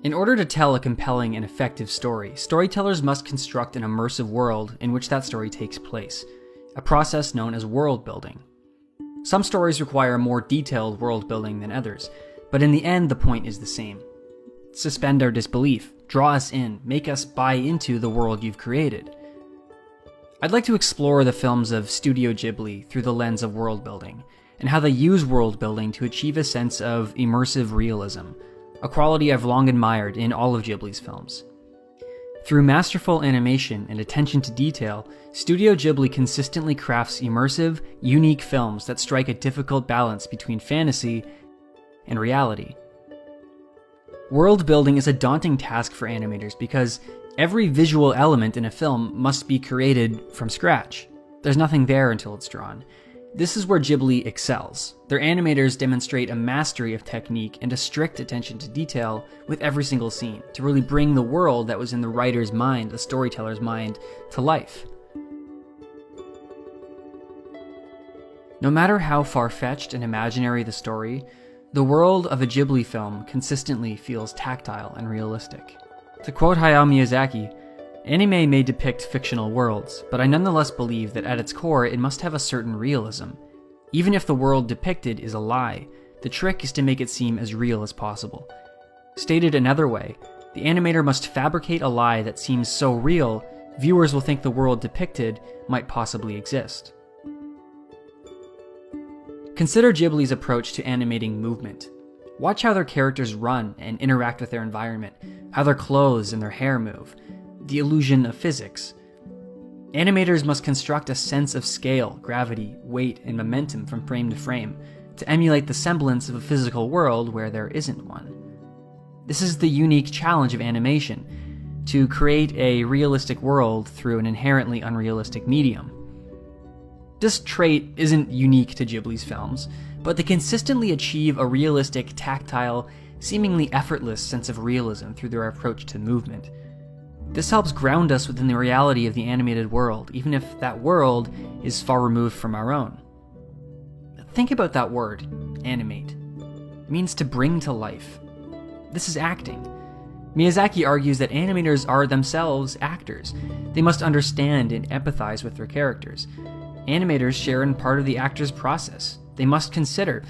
In order to tell a compelling and effective story, storytellers must construct an immersive world in which that story takes place, a process known as world building. Some stories require more detailed world building than others, but in the end the point is the same. Suspend our disbelief, draw us in, make us buy into the world you've created. I'd like to explore the films of Studio Ghibli through the lens of world building, and how they use world building to achieve a sense of immersive realism, a quality I've long admired in all of Ghibli's films. Through masterful animation and attention to detail, Studio Ghibli consistently crafts immersive, unique films that strike a difficult balance between fantasy and reality. World building is a daunting task for animators because every visual element in a film must be created from scratch. There's nothing there until it's drawn. This is where Ghibli excels. Their animators demonstrate a mastery of technique and a strict attention to detail with every single scene to really bring the world that was in the writer's mind, the storyteller's mind, to life. No matter how far-fetched and imaginary the story, the world of a Ghibli film consistently feels tactile and realistic. To quote Hayao Miyazaki, "Anime may depict fictional worlds, but I nonetheless believe that at its core it must have a certain realism. Even if the world depicted is a lie, the trick is to make it seem as real as possible. Stated another way, the animator must fabricate a lie that seems so real, viewers will think the world depicted might possibly exist." Consider Ghibli's approach to animating movement. Watch how their characters run and interact with their environment, how their clothes and their hair move. The illusion of physics. Animators must construct a sense of scale, gravity, weight, and momentum from frame to frame to emulate the semblance of a physical world where there isn't one. This is the unique challenge of animation, to create a realistic world through an inherently unrealistic medium. This trait isn't unique to Ghibli's films, but they consistently achieve a realistic, tactile, seemingly effortless sense of realism through their approach to movement. This helps ground us within the reality of the animated world, even if that world is far removed from our own. Think about that word, animate. It means to bring to life. This is acting. Miyazaki argues that animators are themselves actors. They must understand and empathize with their characters. Animators share in part of the actor's process. They must consider,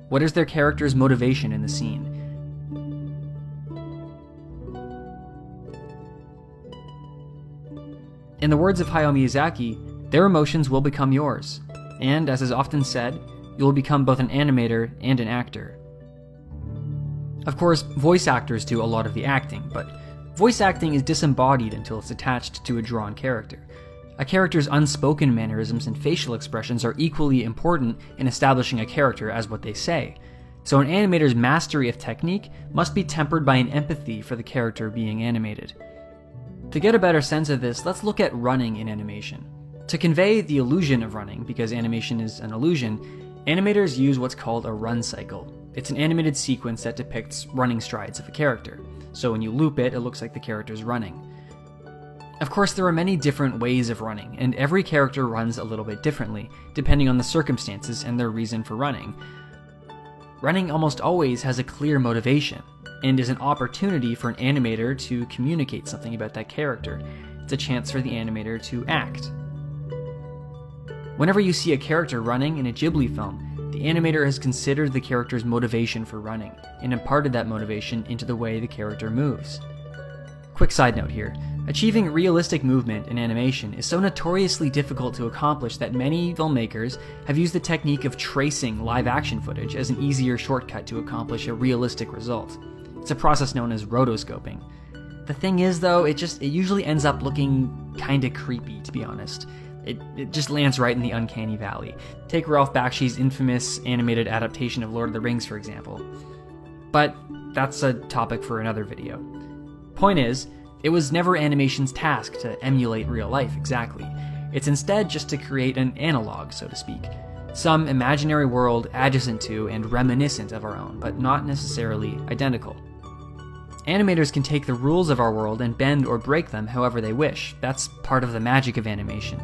what is their character's motivation in the scene? In the words of Hayao Miyazaki, their emotions will become yours, and as is often said, you will become both an animator and an actor. Of course, voice actors do a lot of the acting, but voice acting is disembodied until it's attached to a drawn character. A character's unspoken mannerisms and facial expressions are equally important in establishing a character as what they say, so an animator's mastery of technique must be tempered by an empathy for the character being animated. To get a better sense of this, let's look at running in animation. To convey the illusion of running, because animation is an illusion, animators use what's called a run cycle. It's an animated sequence that depicts running strides of a character, so when you loop it, it looks like the character's running. Of course, there are many different ways of running, and every character runs a little bit differently, depending on the circumstances and their reason for running. Running almost always has a clear motivation, and is an opportunity for an animator to communicate something about that character. It's a chance for the animator to act. Whenever you see a character running in a Ghibli film, the animator has considered the character's motivation for running, and imparted that motivation into the way the character moves. Quick side note here. Achieving realistic movement in animation is so notoriously difficult to accomplish that many filmmakers have used the technique of tracing live-action footage as an easier shortcut to accomplish a realistic result. It's a process known as rotoscoping. The thing is, though, it usually ends up looking kinda creepy, to be honest. It just lands right in the uncanny valley. Take Ralph Bakshi's infamous animated adaptation of Lord of the Rings, for example. But that's a topic for another video. Point is, it was never animation's task to emulate real life exactly. It's instead just to create an analog, so to speak. Some imaginary world adjacent to and reminiscent of our own, but not necessarily identical. Animators can take the rules of our world and bend or break them however they wish. That's part of the magic of animation.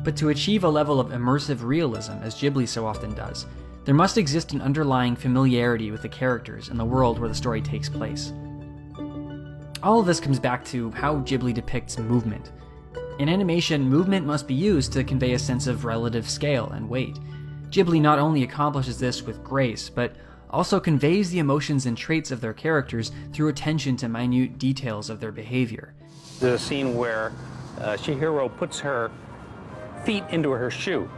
But to achieve a level of immersive realism, as Ghibli so often does, there must exist an underlying familiarity with the characters and the world where the story takes place. All of this comes back to how Ghibli depicts movement. In animation, movement must be used to convey a sense of relative scale and weight. Ghibli not only accomplishes this with grace, but also conveys the emotions and traits of their characters through attention to minute details of their behavior. There's a scene where Chihiro puts her feet into her shoe.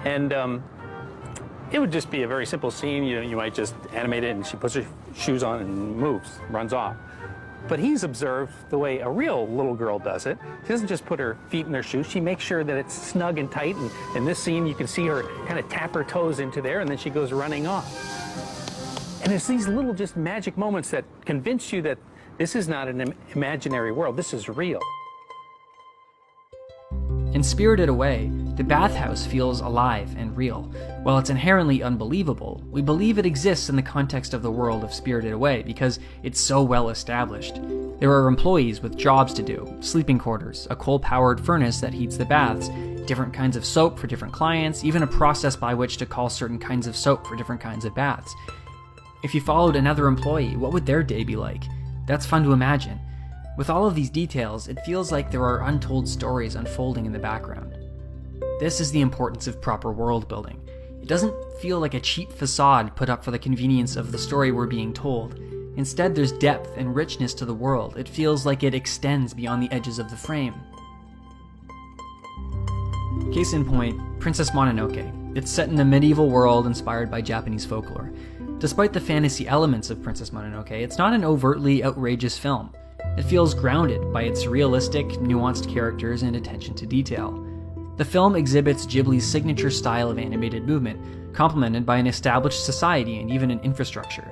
And it would just be a very simple scene. You might just animate it and she puts her shoes on and moves, runs off. But he's observed the way a real little girl does it. She doesn't just put her feet in her shoes. She makes sure that it's snug and tight. And in this scene, you can see her kind of tap her toes into there, and then she goes running off. And it's these little just magic moments that convince you that this is not an imaginary world. This is real. In Spirited Away, the bathhouse feels alive and real. While it's inherently unbelievable, we believe it exists in the context of the world of Spirited Away because it's so well established. There are employees with jobs to do, sleeping quarters, a coal-powered furnace that heats the baths, different kinds of soap for different clients, even a process by which to call certain kinds of soap for different kinds of baths. If you followed another employee, what would their day be like? That's fun to imagine. With all of these details, it feels like there are untold stories unfolding in the background. This is the importance of proper world building. It doesn't feel like a cheap facade put up for the convenience of the story we're being told. Instead, there's depth and richness to the world. It feels like it extends beyond the edges of the frame. Case in point, Princess Mononoke. It's set in a medieval world inspired by Japanese folklore. Despite the fantasy elements of Princess Mononoke, it's not an overtly outrageous film. It feels grounded by its realistic, nuanced characters and attention to detail. The film exhibits Ghibli's signature style of animated movement, complemented by an established society and even an infrastructure.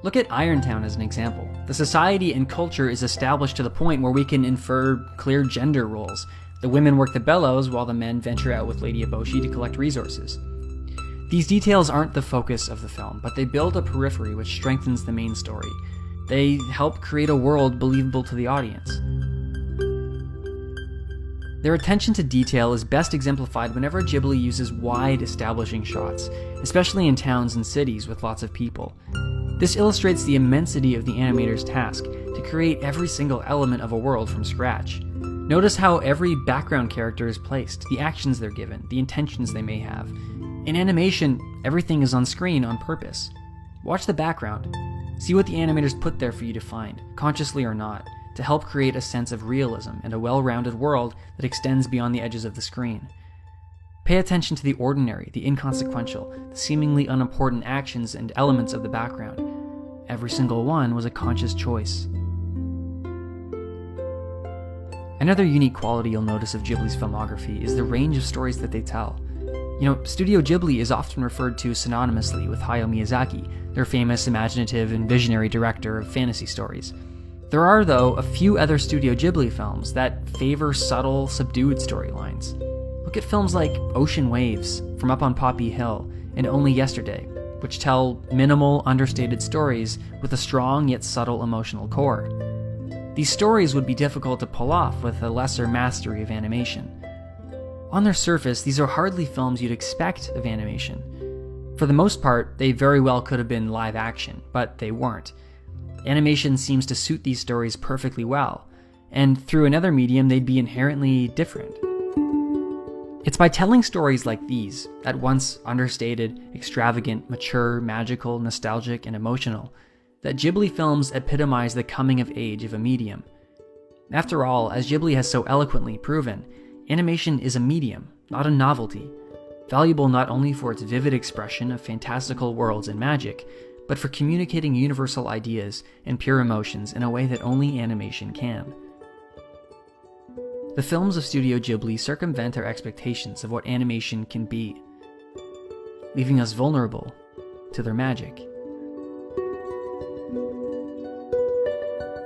Look at Irontown as an example. The society and culture is established to the point where we can infer clear gender roles. The women work the bellows while the men venture out with Lady Eboshi to collect resources. These details aren't the focus of the film, but they build a periphery which strengthens the main story. They help create a world believable to the audience. Their attention to detail is best exemplified whenever Ghibli uses wide establishing shots, especially in towns and cities with lots of people. This illustrates the immensity of the animator's task to create every single element of a world from scratch. Notice how every background character is placed, the actions they're given, the intentions they may have. In animation, everything is on screen on purpose. Watch the background. See what the animators put there for you to find, consciously or not, to help create a sense of realism and a well-rounded world that extends beyond the edges of the screen. Pay attention to the ordinary, the inconsequential, the seemingly unimportant actions and elements of the background. Every single one was a conscious choice. Another unique quality you'll notice of Ghibli's filmography is the range of stories that they tell. Studio Ghibli is often referred to synonymously with Hayao Miyazaki, their famous imaginative and visionary director of fantasy stories. There are, though, a few other Studio Ghibli films that favor subtle, subdued storylines. Look at films like Ocean Waves, From Up on Poppy Hill, and Only Yesterday, which tell minimal, understated stories with a strong yet subtle emotional core. These stories would be difficult to pull off with a lesser mastery of animation. On their surface, these are hardly films you'd expect of animation. For the most part, they very well could have been live action, but they weren't. Animation seems to suit these stories perfectly well, and through another medium they'd be inherently different. It's by telling stories like these, at once understated, extravagant, mature, magical, nostalgic, and emotional, that Ghibli films epitomize the coming of age of a medium. After all, as Ghibli has so eloquently proven, animation is a medium, not a novelty, valuable not only for its vivid expression of fantastical worlds and magic, but for communicating universal ideas and pure emotions in a way that only animation can. The films of Studio Ghibli circumvent our expectations of what animation can be, leaving us vulnerable to their magic.